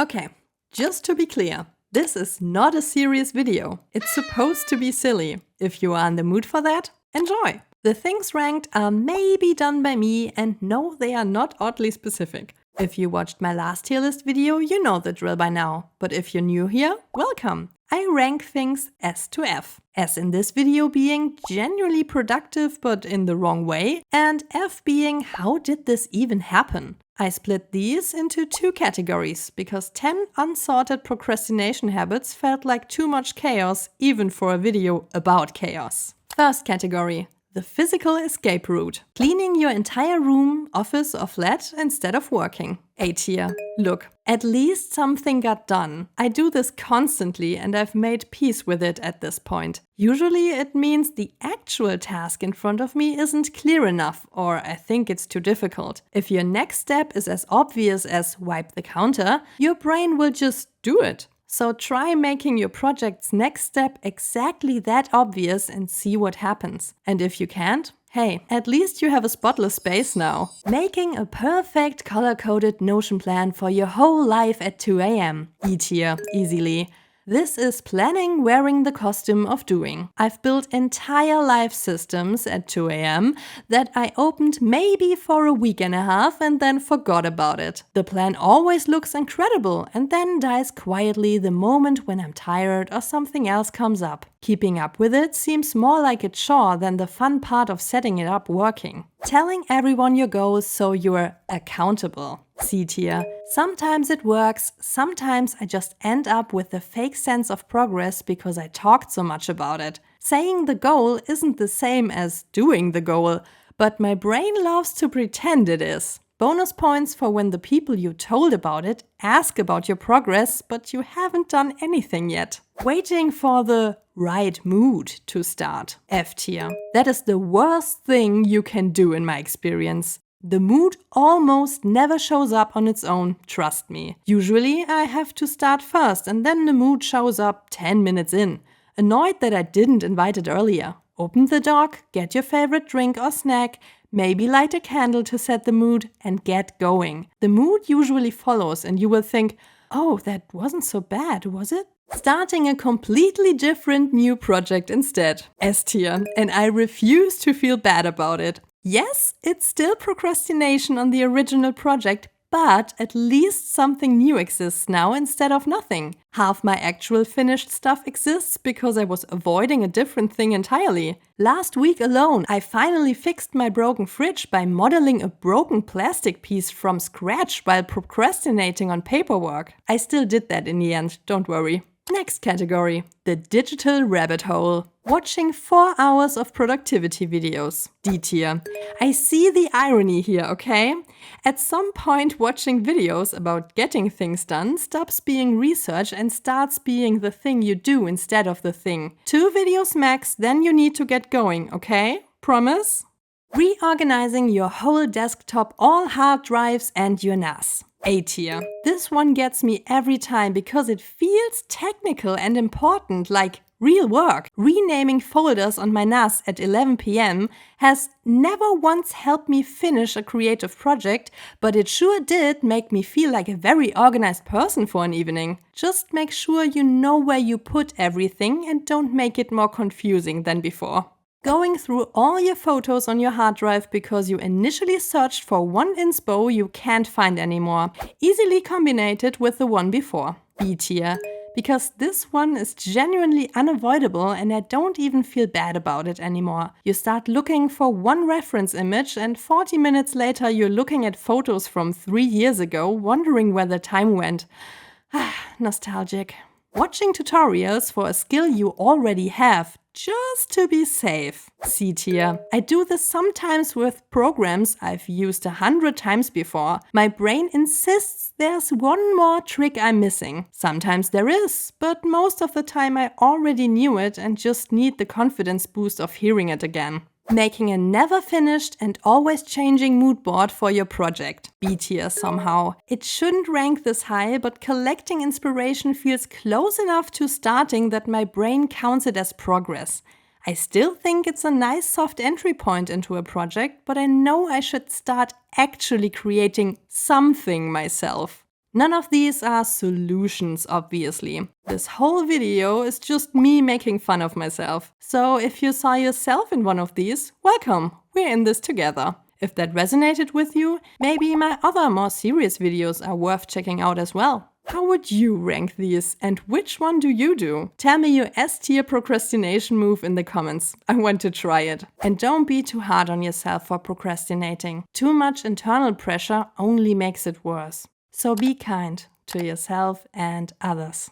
Okay, just to be clear, this is not a serious video. It's supposed to be silly. If you are in the mood for that, enjoy! The things ranked are maybe done by me, and no, they are not oddly specific. If you watched my last tier list video, you know the drill by now. But if you're new here, welcome! I rank things S to F. S in this video being genuinely productive but in the wrong way, and F being how did this even happen? I split these into two categories because 10 unsorted procrastination habits felt like too much chaos even for a video about chaos. First category. The physical escape route. Cleaning your entire room, office or flat instead of working. A tier. Look, at least something got done. I do this constantly and I've made peace with it at this point. Usually it means the actual task in front of me isn't clear enough or I think it's too difficult. If your next step is as obvious as wipe the counter, your brain will just do it. So try making your project's next step exactly that obvious and see what happens. And if you can't, hey, at least you have a spotless space now. Making a perfect color-coded Notion plan for your whole life at 2 AM. E tier, easily. This is planning wearing the costume of doing. I've built entire life systems at 2 AM that I opened maybe for a week and a half and then forgot about it. The plan always looks incredible and then dies quietly the moment when I'm tired or something else comes up. Keeping up with it seems more like a chore than the fun part of setting it up working. Telling everyone your goals so you're accountable. C tier. Sometimes it works, sometimes I just end up with a fake sense of progress because I talked so much about it. Saying the goal isn't the same as doing the goal, but my brain loves to pretend it is. Bonus points for when the people you told about it ask about your progress, but you haven't done anything yet. Waiting for the right mood to start. F tier. That is the worst thing you can do in my experience. The mood almost never shows up on its own, trust me. Usually I have to start first and then the mood shows up 10 minutes in. Annoyed that I didn't invite it earlier. Open the dock, get your favorite drink or snack, maybe light a candle to set the mood and get going. The mood usually follows and you will think, oh, that wasn't so bad, was it? Starting a completely different new project instead. S tier. And I refuse to feel bad about it. Yes, it's still procrastination on the original project, but at least something new exists now instead of nothing. Half my actual finished stuff exists because I was avoiding a different thing entirely. Last week alone, I finally fixed my broken fridge by modeling a broken plastic piece from scratch while procrastinating on paperwork. I still did that in the end, don't worry. Next category, the digital rabbit hole. Watching 4 hours of productivity videos. D tier. I see the irony here, okay? At some point, watching videos about getting things done stops being research and starts being the thing you do instead of the thing. 2 videos max, then you need to get going, okay? Promise? Reorganizing your whole desktop, all hard drives and your NAS. A tier. This one gets me every time because it feels technical and important, like real work. Renaming folders on my NAS at 11 PM has never once helped me finish a creative project, but it sure did make me feel like a very organized person for an evening. Just make sure you know where you put everything and don't make it more confusing than before. Going through all your photos on your hard drive because you initially searched for one inspo you can't find anymore, easily combined with the one before. B tier. Because this one is genuinely unavoidable and I don't even feel bad about it anymore. You start looking for one reference image and 40 minutes later you're looking at photos from 3 years ago, wondering where the time went. Nostalgic. Watching tutorials for a skill you already have, just to be safe. C tier. I do this sometimes with programs I've used 100 times before. My brain insists there's one more trick I'm missing. Sometimes there is, but most of the time I already knew it and just need the confidence boost of hearing it again. Making a never finished and always changing mood board for your project. B tier somehow. It shouldn't rank this high, but collecting inspiration feels close enough to starting that my brain counts it as progress. I still think it's a nice soft entry point into a project, but I know I should start actually creating something myself. None of these are solutions, obviously. This whole video is just me making fun of myself. So if you saw yourself in one of these, welcome, we're in this together. If that resonated with you, maybe my other more serious videos are worth checking out as well. How would you rank these, and which one do you do? Tell me your S-tier procrastination move in the comments. I want to try it. And don't be too hard on yourself for procrastinating. Too much internal pressure only makes it worse. So be kind to yourself and others.